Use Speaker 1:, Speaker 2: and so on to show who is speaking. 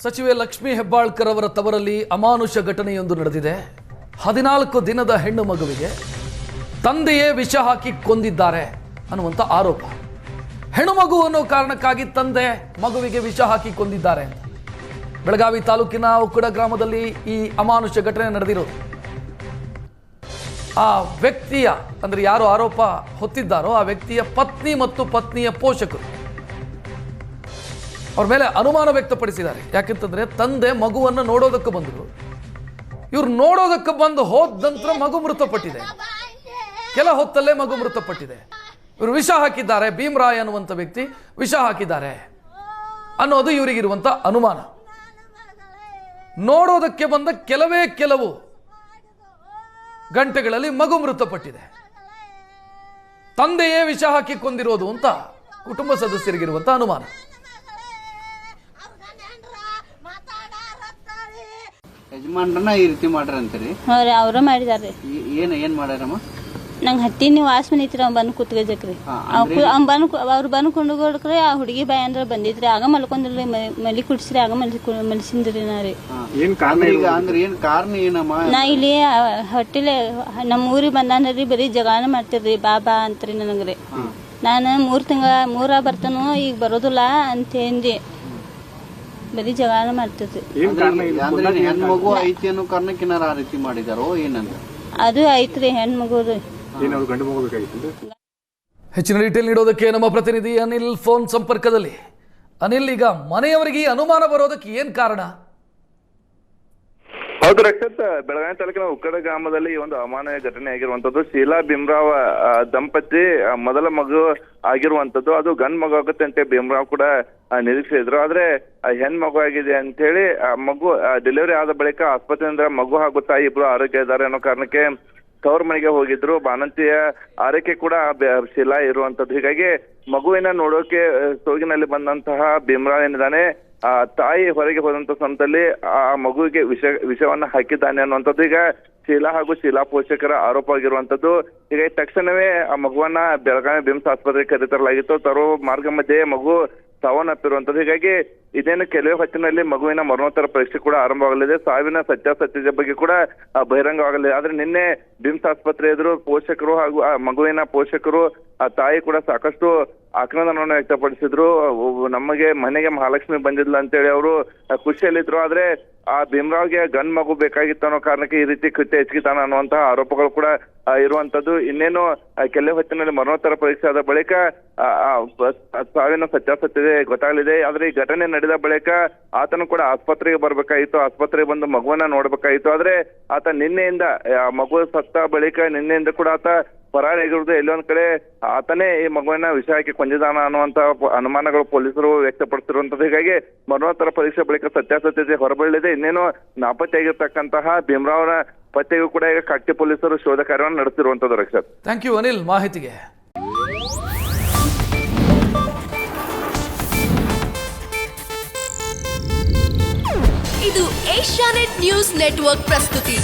Speaker 1: ಸಚಿವೆ ಲಕ್ಷ್ಮೀ ಹೆಬ್ಬಾಳ್ಕರ್ ಅವರ ತವರಲ್ಲಿ ಅಮಾನುಷ ಘಟನೆಯೊಂದು ನಡೆದಿದೆ. 14 ದಿನದ ಹೆಣ್ಣು ಮಗುವಿಗೆ ತಂದೆಯೇ ವಿಷ ಹಾಕಿ ಕೊಂದಿದ್ದಾರೆ ಅನ್ನುವಂಥ ಆರೋಪ. ಹೆಣ್ಣು ಮಗು ಅನ್ನೋ ಕಾರಣಕ್ಕಾಗಿ ತಂದೆ ಮಗುವಿಗೆ ವಿಷ ಹಾಕಿ ಕೊಂದಿದ್ದಾರೆ ಅಂತ ಬೆಳಗಾವಿ ತಾಲೂಕಿನ ಉಕ್ಕಡ ಗ್ರಾಮದಲ್ಲಿ ಈ ಅಮಾನುಷ ಘಟನೆ ನಡೆದಿರೋದು. ಆ ವ್ಯಕ್ತಿಯ ಅಂದರೆ ಯಾರು ಆರೋಪ ಹೊತ್ತಿದ್ದಾರೋ ಆ ವ್ಯಕ್ತಿಯ ಪತ್ನಿ ಮತ್ತು ಪತ್ನಿಯ ಪೋಷಕರು ಅವ್ರ ಮೇಲೆ ಅನುಮಾನ ವ್ಯಕ್ತಪಡಿಸಿದ್ದಾರೆ. ಯಾಕೆಂತಂದ್ರೆ ತಂದೆ ಮಗುವನ್ನು ನೋಡೋದಕ್ಕೆ ಬಂದರು. ಇವ್ರು ನೋಡೋದಕ್ಕೆ ಬಂದು ಹೋದ ನಂತರ ಮಗು ಮೃತಪಟ್ಟಿದೆ. ಕೆಲ ಹೊತ್ತಲ್ಲೇ ಮಗು ಮೃತಪಟ್ಟಿದೆ. ಇವರು ವಿಷ ಹಾಕಿದ್ದಾರೆ, ಭೀಮರಾಯ್ ಅನ್ನುವಂಥ ವ್ಯಕ್ತಿ ವಿಷ ಹಾಕಿದ್ದಾರೆ ಅನ್ನೋದು ಇವರಿಗಿರುವಂಥ ಅನುಮಾನ. ನೋಡೋದಕ್ಕೆ ಬಂದ ಕೆಲವು ಗಂಟೆಗಳಲ್ಲಿ ಮಗು ಮೃತಪಟ್ಟಿದೆ. ತಂದೆಯೇ ವಿಷ ಹಾಕಿ ಕೊಂದಿರೋದು ಅಂತ ಕುಟುಂಬ ಸದಸ್ಯರಿಗಿರುವಂಥ ಅನುಮಾನ.
Speaker 2: ಯಜಮಾನ್ರನ್ನ ಈ ರೀತಿ ಮಾಡ್ರ ಅಂತೀರಿ?
Speaker 3: ಅವ್ರ ಮಾಡಿದಾರ್ರಿ.
Speaker 2: ಏನ್ ಮಾಡ್ಯಾರಮ್ಮ?
Speaker 3: ನಂಗೆ ಹತ್ತೀನಿ ವಾಸನೆ ಐತ್ರಿ. ಅವ್ನು ಬಂದು ಕುತ್ಕಜಕ್ರಿ. ಅವ್ರು ಬಂದು ಕೊಂಡ್ಕೊಡ್ಕ್ರಿ. ಆ ಹುಡುಗಿ ಬಾಯಿ ಅಂದ್ರೆ ಬಂದಿದ್ರಿ. ಆಗ ಮಲ್ಕೊಂಡ್ರಿ, ಮಲಿ ಕುಡ್ಸ್ರಿ. ಆಗ ಮಲ್ಸಿಂದ್ರಿ ನಾ ರೀ.
Speaker 2: ಏನ್ ಕಾರಣ ಏನಮ್ಮ?
Speaker 3: ನಾ ಇಲ್ಲಿ ಹೊಟ್ಟಿಲೆ ನಮ್ಮ ಊರಿಗೆ ಬಂದಾನ್ರಿ. ಬರೀ ಜಗಾನ ಮಾಡ್ತಿರ್ರಿ. ಬಾ ಅಂತ್ರಿ ನನಗ್ರಿ. ನಾನು 3 ಬರ್ತಾನೋ ಈಗ ಬರೋದಿಲ್ಲ ಅಂತ ಏನ್ರಿ ಬರೀ ಜಗಾನ ಮಾಡ್ತಿರ್ರಿ.
Speaker 2: ಹೆಣ್ಮಗು ಐತಿ ಅನ್ನೋ ಕಾರಣಕ್ಕೆ ಆ ರೀತಿ ಮಾಡಿದಾರೋ ಏನಂತ?
Speaker 3: ಅದು ಐತ್ರಿ ಹೆಣ್ಮಗು ರೀ.
Speaker 1: ಹೆಚ್ಚಿನ ಡೀಟೇಲ್ ನೀಡೋದಕ್ಕೆ ನಮ್ಮ ಪ್ರತಿನಿಧಿ ಅನಿಲ್ ಫೋನ್ ಸಂಪರ್ಕದಲ್ಲಿ. ಅನಿಲ್, ಈಗ ಮನೆಯವರಿಗೆ ಅನುಮಾನ ಬರೋದಕ್ಕೆ ಏನ್ ಕಾರಣ?
Speaker 4: ಹೌದು ರಕ್ಷತ್, ಬೆಳಗಾವಿ ತಾಲೂಕಿನ ಉಕ್ಕಡ ಗ್ರಾಮದಲ್ಲಿ ಈ ಒಂದು ಅಮಾನವೀಯ ಘಟನೆ ಆಗಿರುವಂತದ್ದು. ಶೀಲಾ ಭೀಮರಾವ್ ದಂಪತಿ ಮೊದಲ ಮಗು ಆಗಿರುವಂತದ್ದು. ಅದು ಗಂಡ್ ಮಗು ಆಗುತ್ತೆ ಅಂತ ಭೀಮರಾವ್ ಕೂಡ ನಿರೀಕ್ಷಿಸಿದ್ರು. ಆದ್ರೆ ಹೆಣ್ ಮಗು ಆಗಿದೆ ಅಂತ ಹೇಳಿ ಮಗು ಡೆಲಿವರಿ ಆದ ಬಳಿಕ ಆಸ್ಪತ್ರೆಯಿಂದ ಮಗು ಹಾಗೂ ತಾಯಿ ಇಬ್ರು ಆರೋಗ್ಯ ಇದ್ದಾರೆ ಅನ್ನೋ ಕಾರಣಕ್ಕೆ ತವ್ರ ಮನೆಗೆ ಹೋಗಿದ್ರು. ಬಾಣಂತಿಯ ಆರೈಕೆ ಕೂಡ ಶೀಲಾ ಇರುವಂತದ್ದು. ಹೀಗಾಗಿ ಮಗುವಿನ ನೋಡೋಕೆ ಸೋಗಿನಲ್ಲಿ ಬಂದಂತಹ ಭೀಮರಾವ್ ಏನಿದ್ದಾನೆ, ತಾಯಿ ಹೊರಗೆ ಹೋದಂತ ಸಮಯದಲ್ಲಿ ಆ ಮಗುವಿಗೆ ವಿಷವನ್ನ ಹಾಕಿದ್ದಾನೆ ಅನ್ನುವಂಥದ್ದು ಈಗ ಶೀಲಾ ಹಾಗೂ ಶೀಲಾ ಪೋಷಕರ ಆರೋಪ ಆಗಿರುವಂತದ್ದು. ಈಗ ತಕ್ಷಣವೇ ಆ ಮಗುವನ್ನ ಬೆಳಗಾವಿ ಬಿಮ್ಸ್ ಆಸ್ಪತ್ರೆಗೆ ಕರೆತರಲಾಗಿತ್ತು. ತರುವ ಮಾರ್ಗ ಮಧ್ಯೆ ಮಗು ಸಾವನ್ನಪ್ಪಿರುವಂತದ್ದು. ಹೀಗಾಗಿ ಇದೇನು ಕೆಲವೇ ಹೊತ್ತಿನಲ್ಲಿ ಮಗುವಿನ ಮರಣೋತ್ತರ ಪರೀಕ್ಷೆ ಕೂಡ ಆರಂಭವಾಗಲಿದೆ. ಸಾವಿನ ಸತ್ಯಾಸತ್ಯದ ಬಗ್ಗೆ ಕೂಡ ಬಹಿರಂಗವಾಗಲಿದೆ. ಆದ್ರೆ ನಿನ್ನೆ ಬಿಮ್ಸ್ ಆಸ್ಪತ್ರೆ ಎದುರು ಪೋಷಕರು ಹಾಗೂ ಆ ಮಗುವಿನ ಪೋಷಕರು ಆ ತಾಯಿ ಕೂಡ ಸಾಕಷ್ಟು ಆಕ್ರಂದನವನ್ನು ವ್ಯಕ್ತಪಡಿಸಿದ್ರು. ನಮಗೆ ಮನೆಗೆ ಮಹಾಲಕ್ಷ್ಮಿ ಬಂದಿದ್ಲ ಅಂತೇಳಿ ಅವರು ಖುಷಿಯಲ್ಲಿದ್ರು. ಆದ್ರೆ ಆ ಭೀಮರಾವ್ಗೆ ಗಂಡ್ ಮಗು ಬೇಕಾಗಿತ್ತು ಅನ್ನೋ ಕಾರಣಕ್ಕೆ ಈ ರೀತಿ ಕೃತ್ಯ ಎಸಗಿತಾನ ಅನ್ನುವಂತಹ ಆರೋಪಗಳು ಕೂಡ ಇರುವಂತದ್ದು. ಇನ್ನೇನು ಕೆಲವೇ ಹೊತ್ತಿನಲ್ಲಿ ಮರಣೋತ್ತರ ಪರೀಕ್ಷೆ ಆದ ಬಳಿಕ ಸಾವಿನ ಸತ್ಯಾಸತ್ಯತೆ ಗೊತ್ತಾಗಲಿದೆ. ಆದ್ರೆ ಈ ಘಟನೆ ನಡೆದ ಬಳಿಕ ಆತನು ಕೂಡ ಆಸ್ಪತ್ರೆಗೆ ಬರ್ಬೇಕಾಗಿತ್ತು. ಆಸ್ಪತ್ರೆಗೆ ಬಂದು ಮಗುವನ್ನ ನೋಡ್ಬೇಕಾಗಿತ್ತು. ಆದ್ರೆ ಆತ ನಿನ್ನೆಯಿಂದ ಮಗು ಸತ್ತ ಬಳಿಕ ನಿನ್ನೆಯಿಂದ ಕೂಡ ಆತ ಪರಾರಿಯಾಗಿರುವುದು. ಎಲ್ಲೊಂದ್ ಕಡೆ ಆತನೇ ಈ ಮಗುವಿನ ವಿಷ ಹಾಕಿ ಕೊಂದಿದಾನ ಅನ್ನುವಂತ ಅನುಮಾನಗಳು ಪೊಲೀಸರು ವ್ಯಕ್ತಪಡಿಸಿರುವಂತದ್ದು. ಹೀಗಾಗಿ ಮರಣೋತ್ತರ ಪರೀಕ್ಷೆ ಬಳಿಕ ಸತ್ಯಾಸತ್ಯತೆ ಹೊರಬೀಳಲಿದೆ. ಇನ್ನೇನು ನಾಪತ್ತೆಯಾಗಿರ್ತಕ್ಕಂತಹ ಭೀಮರಾವ್ನ ಪತ್ತೆಗೂ ಕೂಡ ಈಗ ಕಾಟ್ಟಿ ಪೊಲೀಸರು ಶೋಧ ಕಾರ್ಯವನ್ನು ನಡೆಸಿರುವಂತದ್ದು. ರಕ್ಷತ್,
Speaker 1: ಥ್ಯಾಂಕ್ ಯು ಅನಿಲ್ ಮಾಹಿತಿಗೆ.
Speaker 5: ಇದು ಏಷ್ಯಾನೆಟ್ ನ್ಯೂಸ್ ನೆಟ್ವರ್ಕ್ ಪ್ರಸ್ತುತಿ.